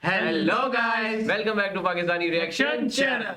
Hello guys, welcome back to Pakistani reaction channel.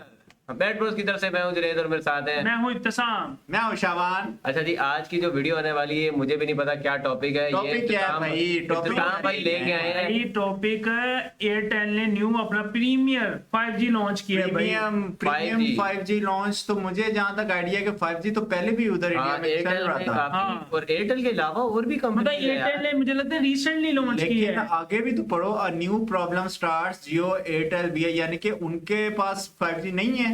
Bad bros की तरफ से मैं हूं जुनैद और मेरे साथ हैं मैं हूं इत्तिसाम। मैं हूं शाबान। अच्छा जी, आज की जो वीडियो आने वाली है मुझे भी नहीं पता क्या टॉपिक है। टॉपिक क्या है भाई? टॉपिक भाई लेके आए हैं। यही टॉपिक एयरटेल ने न्यू अपना प्रीमियर 5G लॉन्च किया है भाई। Premium 5G launch. तो मुझे जहां तक आइडिया है कि 5G तो पहले भी उधर इंडिया में चल एयरटेल रहा में था, काफी, और एयरटेल के अलावा और भी मतलब कंपनी एयरटेल ने मुझे लगता है रिसेंटली लॉन्च किया लेकिन है। आगे भी तो पढ़ो। New problem starts Jio Airtel भी है, यानी कि उनके पास 5G नहीं है।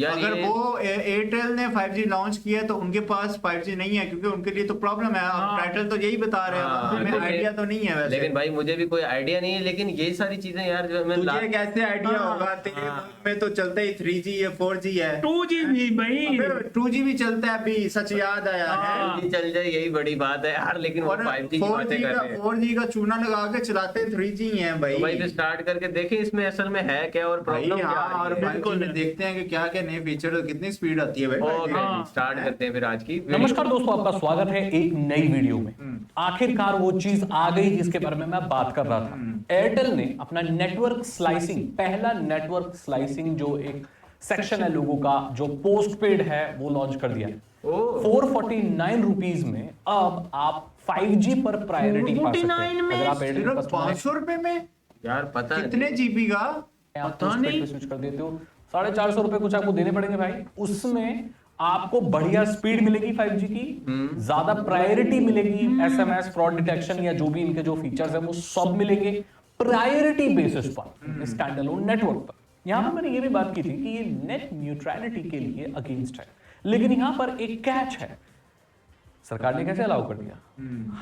अगर वो एयरटेल ने 5G लॉन्च किया तो उनके पास 5G नहीं है, क्योंकि उनके लिए तो प्रॉब्लम है। अब टाइटल तो यही बता रहे हैं, हमें आइडिया तो नहीं है वैसे। लेकिन भाई मुझे भी कोई आइडिया नहीं है, लेकिन ये सारी चीजें यार जो मैं तुझे कैसे आइडिया होगा? तेरे मुल्क में तो चलता ही 3G है, 4G है, 2G भी भाई, 2G भी चलता है अभी। सच याद आया है, चल जाए यही बड़ी बात है यार। लेकिन वो 5G की बातें कर रहे हैं। 4G का चूना लगा के चलाते 3G ही है भाई। भाई स्टार्ट करके देखें इसमें असल में है क्या और प्रॉब्लम क्या हाँ, और है। बिल्कुल देखते हैं कि क्या क्या नए फीचर, कितनी स्पीड आती है भाई। स्टार्ट करते हैं फिर आज की नमस्कार दोस्तों, आपका स्वागत है एक नई वीडियो में। आखिरकार वो चीज आ गई जिसके बारे में मैं बात कर रहा था। एयरटेल ने अपना नेटवर्क स्लाइसिंग, पहला नेटवर्क स्लाइसिंग जो एक सेक्शन है लोगों का जो पोस्ट पेड है, वो लॉन्च कर दिया है। 449 रुपीज में अब आप 5G पर प्रायोरिटी पा सकते हैं। अगर आप एयरटेल सिर्फ 500 रुपए में यार पता कितने जीबी का आप पोस्टपेड पे स्विच कर देते हो, 450 रुपए कुछ आपको देने पड़ेंगे भाई। उसमें आपको बढ़िया स्पीड मिलेगी 5G की, ज्यादा प्रायोरिटी मिलेगी, SMS फ्रॉड डिटेक्शन या जो भी इनके जो फीचर्स है वो सब मिलेंगे प्रायोरिटी बेसिस पर स्टैंडअलोन नेटवर्क पर। यहां पर मैंने ये भी बात की थी कि ये नेट न्यूट्रलिटी के लिए अगेंस्ट है, लेकिन यहां पर एक कैच है। सरकार ने कैसे अलाउ कर दिया?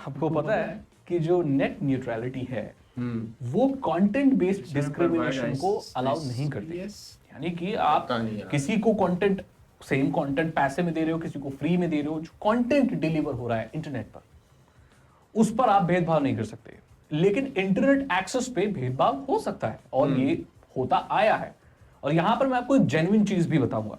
आपको पता है कि जो नेट न्यूट्रलिटी है वो कंटेंट बेस्ड डिस्क्रिमिनेशन को अलाउ नहीं करती। यानी कि आप किसी को कंटेंट, सेम कंटेंट पैसे में दे रहे हो, किसी को फ्री में दे रहे हो, जो कंटेंट डिलीवर हो रहा है इंटरनेट पर, उस पर आप भेदभाव नहीं कर सकते। लेकिन इंटरनेट एक्सेस पे भेदभाव हो सकता है और ये होता आया है। और यहां पर मैं आपको एक जेन्युइन चीज भी बताऊंगा।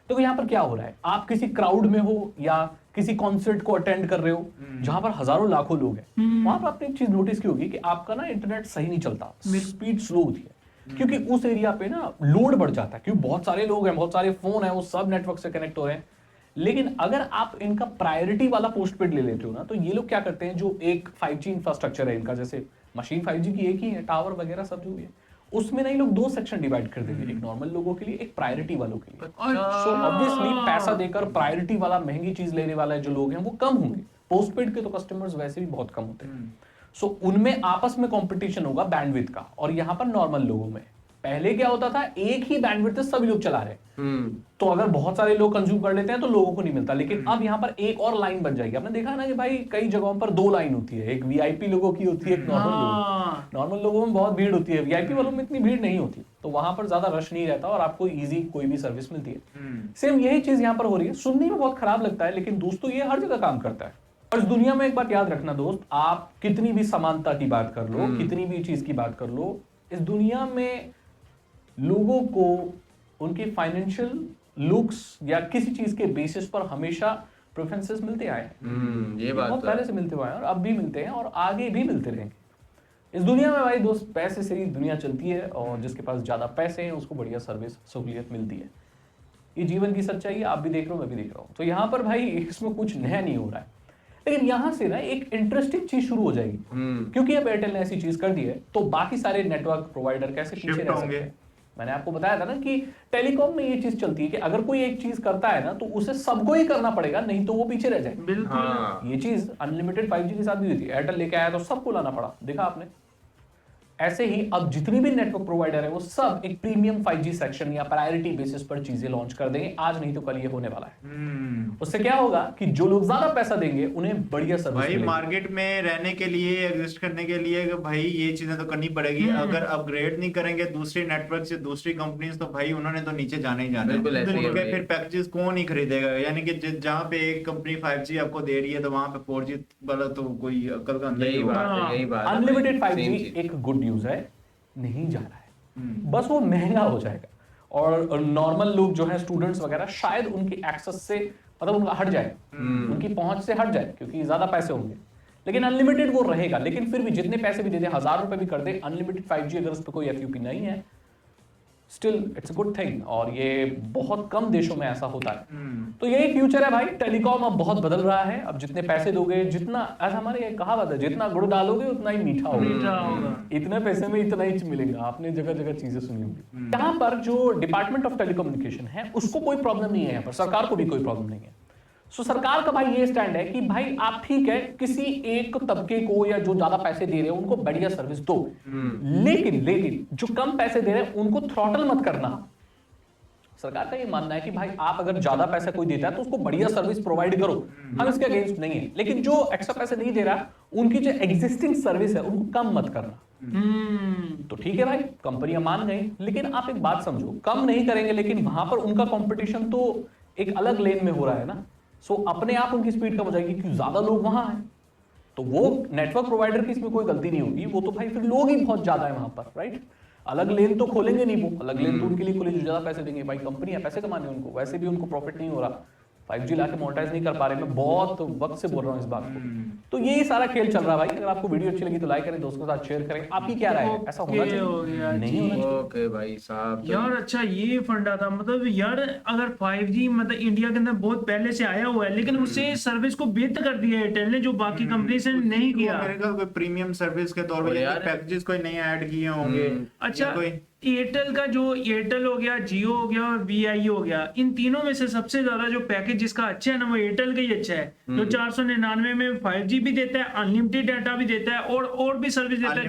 तो यहां पर क्या हो रहा है, आप किसी क्राउड में हो या किसी कॉन्सर्ट को अटेंड कर रहे हो जहां पर हजारों लाखों लोग हैं, वहां पर आपने एक चीज नोटिस की होगी कि आपका ना इंटरनेट सही नहीं चलता, स्पीड स्लो होती है, क्योंकि उस एरिया पे ना लोड बढ़ जाता है, क्योंकि बहुत सारे लोग हैं, बहुत सारे फोन हैं, वो सब नेटवर्क से कनेक्ट हो रहे हैं। लेकिन अगर आप इनका प्रायोरिटी वाला पोस्टपेड ले लेते हो ना, तो ये लोग क्या करते हैं, जो एक 5G इंफ्रास्ट्रक्चर है इनका, जैसे मशीन 5G की एक ही है, टावर वगैरह सब जो भी है, उसमें ना ये लोग दो सेक्शन डिवाइड कर देंगे, एक नॉर्मल लोगों के लिए, एक प्रायोरिटी वालों के लिए। सो ऑब्वियसली पैसा देकर प्रायोरिटी वाला, महंगी चीज लेने वाला जो लोग हैं वो कम होंगे। पोस्टपेड के तो कस्टमर्स वैसे भी बहुत कम होते हैं। सो उनमें आपस में कंपटीशन होगा बैंडविड्थ का, और यहां पर नॉर्मल लोगों में। पहले क्या होता था, एक ही बैंडविड्थ सभी लोग चला रहे, तो अगर बहुत सारे लोग कंज्यूम कर लेते हैं तो लोगों को नहीं मिलता। लेकिन अब यहाँ पर एक और लाइन बन जाएगी। आपने देखा ना कि भाई कई जगहों पर दो लाइन होती है, एक वीआईपी लोगों की होती है, एक नॉर्मल लोगों में बहुत भीड़ होती है, वीआईपी वालों में इतनी भीड़ नहीं होती, तो वहां पर ज्यादा रश नहीं रहता और आपको इजी कोई भी सर्विस मिलती है। सेम यही चीज यहाँ पर हो रही है। सुनने में बहुत खराब लगता है, लेकिन दोस्तों ये हर जगह काम करता है। और इस दुनिया में एक बात याद रखना दोस्त, आप कितनी भी समानता की बात कर लो, कितनी भी चीज की बात कर लो, इस दुनिया में लोगों को उनके फाइनेंशियल लुक्स या किसी चीज के बेसिस पर हमेशा प्रेफरेंसेस मिलते आए हैं। ये बात बहुत तो पहले से मिलते हुए हैं और अब भी मिलते हैं और आगे भी मिलते रहेंगे। इस दुनिया में भाई दोस्त पैसे से ही दुनिया चलती है, और जिसके पास ज्यादा पैसे हैं उसको बढ़िया सर्विस सहूलियत मिलती है। ये जीवन की सच्चाई है, आप भी देख रहे हो, मैं भी देख रहा हूँ। तो यहाँ पर भाई इसमें कुछ नया नहीं हो रहा है, लेकिन यहां से ना एक इंटरेस्टिंग चीज शुरू हो जाएगी, क्योंकि अब एयरटेल ने ऐसी चीज कर दी है तो बाकी सारे नेटवर्क प्रोवाइडर कैसे पीछे रह सकते हैं। मैंने आपको बताया था ना कि टेलीकॉम में ये चीज चलती है कि अगर कोई एक चीज करता है ना तो उसे सबको ही करना पड़ेगा, नहीं तो वो पीछे रह जाए। बिल्कुल। ये चीज अनलिमिटेड 5G के साथ भी हुई थी। एयरटेल लेके आया तो सबको लाना पड़ा, देखा आपने। ऐसे ही अब जितनी भी नेटवर्क प्रोवाइडर है वो सब एक प्रीमियम 5G सेक्शन या प्रायोरिटी बेसिस पर चीजें लॉन्च कर देंगे, आज नहीं तो कल ये होने वाला है। उससे क्या होगा कि जो लोग ज्यादा पैसा देंगे उन्हें बढ़िया सर्विस भाई मिलेगी। मार्केट में रहने के लिए, एग्जिस्ट करने के लिए भाई ये चीजें तो करनी पड़ेगी। अगर अपग्रेड नहीं करेंगे दूसरे नेटवर्क से, दूसरी कंपनीज, तो भाई उन्होंने तो नीचे जाना ही जाना है। उनके फिर पैकेजेस कौन ही खरीदेगा? यानी कि जहाँ पे एक कंपनी 5G आपको दे रही है तो वहां पे 4G वाला तो कोई अकल का यही बात। अनलिमिटेड 5G एक गुड न्यूज है, नहीं जा रहा है, बस वो महंगा हो जाएगा और नॉर्मल लोग जो है, स्टूडेंट्स वगैरह, शायद उनकी एक्सेस से, मतलब उनका हट जाए, उनकी पहुंच से हट जाए, क्योंकि ज्यादा पैसे होंगे। लेकिन अनलिमिटेड वो रहेगा। लेकिन फिर भी जितने पैसे भी दे दे, 1000 रुपए भी कर दे, अनलिमिटेड 5G अगर उस पर कोई FUP नहीं है, still it's a good thing. और ये बहुत कम देशों में ऐसा होता है। तो यही फ्यूचर है भाई। टेलीकॉम अब बहुत बदल रहा है। अब जितने पैसे दोगे, जितना, ऐसा हमारे ये कहावत है, जितना गुड़ डालोगे उतना ही मीठा होगा। इतने पैसे में इतना ही मिलेगा। आपने जगह जगह चीजें सुनी होंगी। यहाँ पर जो डिपार्टमेंट ऑफ टेलीकम्युनिकेशन है उसको कोई प्रॉब्लम नहीं है, यहाँ पर सरकार को भी कोई प्रॉब्लम नहीं है। सो सरकार का भाई ये स्टैंड है कि भाई आप ठीक है किसी एक तबके को या जो ज्यादा पैसे दे रहे हैं उनको बढ़िया सर्विस दो, लेकिन जो कम पैसे दे रहे हैं उनको थ्रॉटल मत करना। सरकार का ये मानना है कि भाई आप अगर ज्यादा पैसा कोई देता है तो उसको बढ़िया सर्विस प्रोवाइड करो, हम इसके अगेंस्ट नहीं है। लेकिन जो एक्स्ट्रा पैसे नहीं दे रहा उनकी जो एग्जिस्टिंग सर्विस है उनको कम मत करना। तो ठीक है भाई, कंपनियां मान गई। लेकिन आप एक बात समझो, कम नहीं करेंगे लेकिन वहां पर उनका कंपटीशन तो एक अलग लेन में हो रहा है ना। सो अपने आप उनकी स्पीड कम हो जाएगी क्योंकि ज्यादा लोग वहां हैं। तो वो नेटवर्क प्रोवाइडर की इसमें कोई गलती नहीं होगी, वो तो भाई फिर लोग ही बहुत ज्यादा है वहां पर, राइट। अलग लेन तो खोलेंगे नहीं, वो अलग लेन तो उनके लिए खोले जो ज्यादा पैसे देंगे। भाई कंपनी है, पैसे कमाने उनको, वैसे भी उनको प्रॉफिट नहीं हो रहा। 5G लाके मोनेटाइज नहीं कर पा रहे। मैं बहुत वक्त से बोल रहा हूँ इस बात को। तो यही सारा खेल चल रहा है भाई। अगर आपको वीडियो अच्छी लगी तो लाइक करें, दोस्तों के साथ शेयर करें। आपकी क्या राय है, ऐसा होना चाहिए नहीं होना चाहिए? ओके भाई साहब, यार अच्छा ये फंडा था। मतलब यार अगर 5G मतलब इंडिया के अंदर बहुत पहले से आया हुआ है, लेकिन उससे सर्विस को बेहतर कर दिया एयरटेल ने, जो बाकी कंपनी से नहीं किया। मेरे ख्याल कोई प्रीमियम सर्विस के तौर पर पैकेजेस कोई नए ऐड किए होंगे। अच्छा, एयरटेल का जो एयरटेल हो गया, जियो हो गया और VI हो गया, इन तीनों में से सबसे ज्यादा जो पैकेज जिसका अच्छा है ना वो एयरटेल का ही अच्छा है। जो 499 में 5G भी देता है, अनलिमिटेड डाटा भी देता है और भी सर्विस देता है।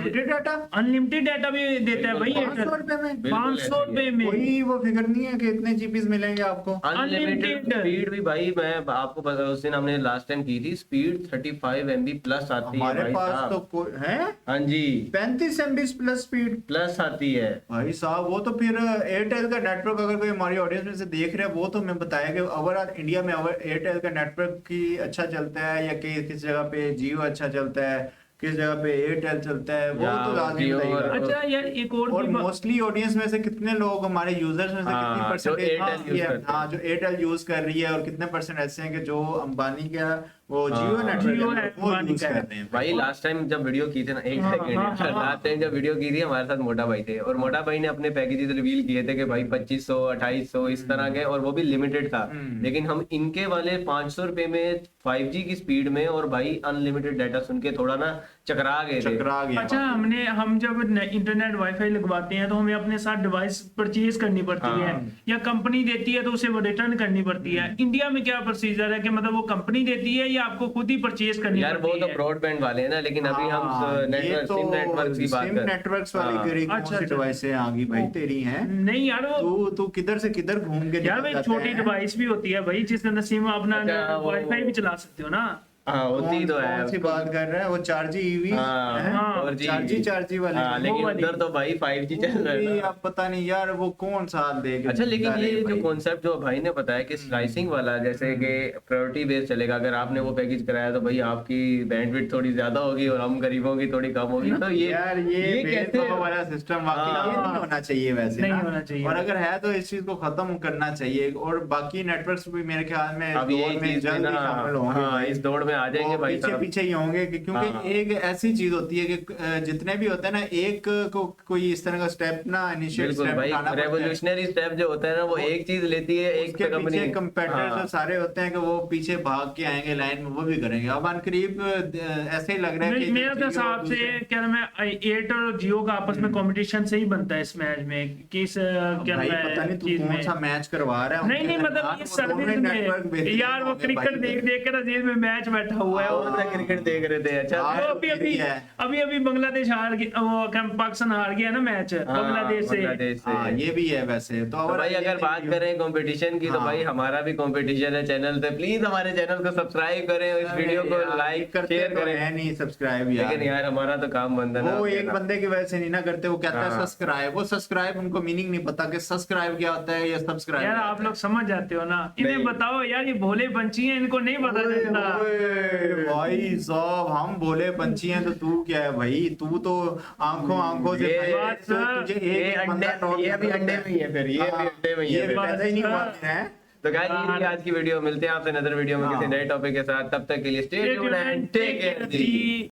अनलिमिटेड डाटा भी देता है भाई एयरटेल 500 रुपए में। कोई वो फिगर नहीं है कि इतने जीबीज मिलेंगे आपको। अनलिमिटेड स्पीड भी भाई, मैं आपको पता है उस दिन हमने लास्ट टाइम की थी, स्पीड 35 MB प्लस आती है हमारे पास तो है। हाँ जी, 35 MB प्लस स्पीड प्लस आती है भाई साहब। वो तो फिर एयरटेल का नेटवर्क, अगर कोई हमारी ऑडियंस में से देख रहे हैं वो तो मैं बताया कि ओवरऑल इंडिया में एयरटेल का नेटवर्क की अच्छा चलता है या किस जगह पे जियो अच्छा चलता है, किस जगह पे एयरटेल चलता है, वो तो लाजमी बताइएगा। अच्छा यार एक और मोस्टली ऑडियंस में से कितने लोग, हमारे यूजर्स में से कितनी परसेंटेज हाँ जो एयरटेल यूज कर रही है और कितने परसेंट ऐसे हैं कि जो अंबानी का वो जियो नेटवर्क वो यूज करते हैं। भाई लास्ट टाइम जब वीडियो की थी ना, एक सेकंड, लास्ट टाइम जब वीडियो की थी हमारे साथ मोटा भाई थे, और मोटा भाई ने अपने पैकेजेस रिवील किए थे कि भाई 2500 2800 इस तरह के, और वो भी लिमिटेड था। लेकिन हम इनके वाले 500 रुपए में 5G की स्पीड में और भाई अनलिमिटेड डाटा सुन के थोड़ा ना चकरा गए। अच्छा हम जब इंटरनेट वाईफाई लगवाते हैं तो हमें अपने साथ डिवाइस परचेज करनी पड़ती है, या कंपनी देती है तो उसे वो रिटर्न करनी पड़ती है। इंडिया में क्या प्रोसीजर है कि मतलब वो कंपनी देती है या आपको खुद ही परचेज करनी पड़ती है? यार वो तो ब्रॉडबैंड वाले हैं ना, लेकिन अभी हम नेटवर्क सिम नेटवर्क की बात कर रहे हैं। नेटवर्क्स वाली कौन सी डिवाइसें आ गई भाई तेरी हैं? नहीं यार तू किधर से किधर घूम के यार भाई छोटी डिवाइस भी होती है भाई, जिसके अंदर सिम अपना वाईफाई भी चला सकते हो ना। हाँ होती तो है। कौन सी बात कर रहा है वो 4G EV? और 4G वाली। लेकिन उधर तो भाई 5G चल रहा है। अब पता नहीं यार वो कौन सा देगा। अच्छा लेकिन ये जो कॉन्सेप्ट जो भाई ने बताया कि स्लाइसिंग वाला, जैसे कि प्रायोरिटी बेस चलेगा, अगर आपने वो पैकेज कराया तो भाई आपकी बैंडविड्थ थोड़ी ज्यादा होगी और हम गरीबों की थोड़ी कम होगी। तो ये यार ये कैसे वाला सिस्टम वाकई ये नहीं होना चाहिए वैसे, नहीं होना चाहिए। और अगर है तो इस चीज को खत्म करना चाहिए। और बाकी नेटवर्क्स भी मेरे ख्याल में अब ये चीज शामिल होंगे, इस दौड़ में आ जाएंगे भाई, पीछे ही होंगे। क्योंकि एक ऐसी चीज होती है कि जितने भी होते हैं ना, एक को कोई इस तरह का स्टेप ना इनिशिएट स्टेप उठाना, रेवोल्यूशनरी स्टेप जो होता है ना, वो एक चीज लेती है, एक के पीछे कंपेटिटर्स जो सारे होते हैं कि वो पीछे भाग के आएंगे लाइन में, वो भी करेंगे। अब अनकरीब ऐसे ही लग रहा है कि मेरे हिसाब से क्या नाम है, एयरटेल और जियो का आपस में कंपटीशन से ही बनता है इस मैच में। किस क्या नाम है, पता नहीं तू कौन सा मैच करवा रहा है। नहीं मतलब ये सर्विस में यार वो क्रिकेट देख के ना जेल में मैच बैठा हुआ है, क्रिकेट देख रहे थे। अच्छा अभी बांग्लादेश हार गया, वो पाकिस्तान हार गया ना मैच बांग्लादेश से। ये भी है वैसे तो भाई अगर बात करें कंपटीशन की तो भाई हमारा भी कंपटीशन है चैनल पे। प्लीज हमारे चैनल को सब्सक्राइब करें, इस वीडियो को लाइक शेयर करें। है नहीं सब्सक्राइब यार, लेकिन यार हमारा तो काम बंद है ना। वो एक बंदे की वजह से नहीं ना करते, वो कहता है सब्सक्राइब। वो सब्सक्राइब उनको मीनिंग नहीं पता कि सब्सक्राइब क्या होता है या सब्सक्राइब। यार आप लोग समझ जाते हो ना, इन्हें बताओ यार, ये भोले पंछी हैं, इनको नहीं पता चलता। भाई साहब हम भोले पंछी हैं तो तू क्या है भाई? तू तो आंखों से तुझे ये अभी अंडे में ही है, फिर ये भी अंडे में ही है, पैदा ही नहीं हुआ है। तो गाइस ये आज की वीडियो, मिलते हैं आपसे नदर वीडियो में किसी नए टॉपिक के साथ, तब तक के लिए stay tuned and take care.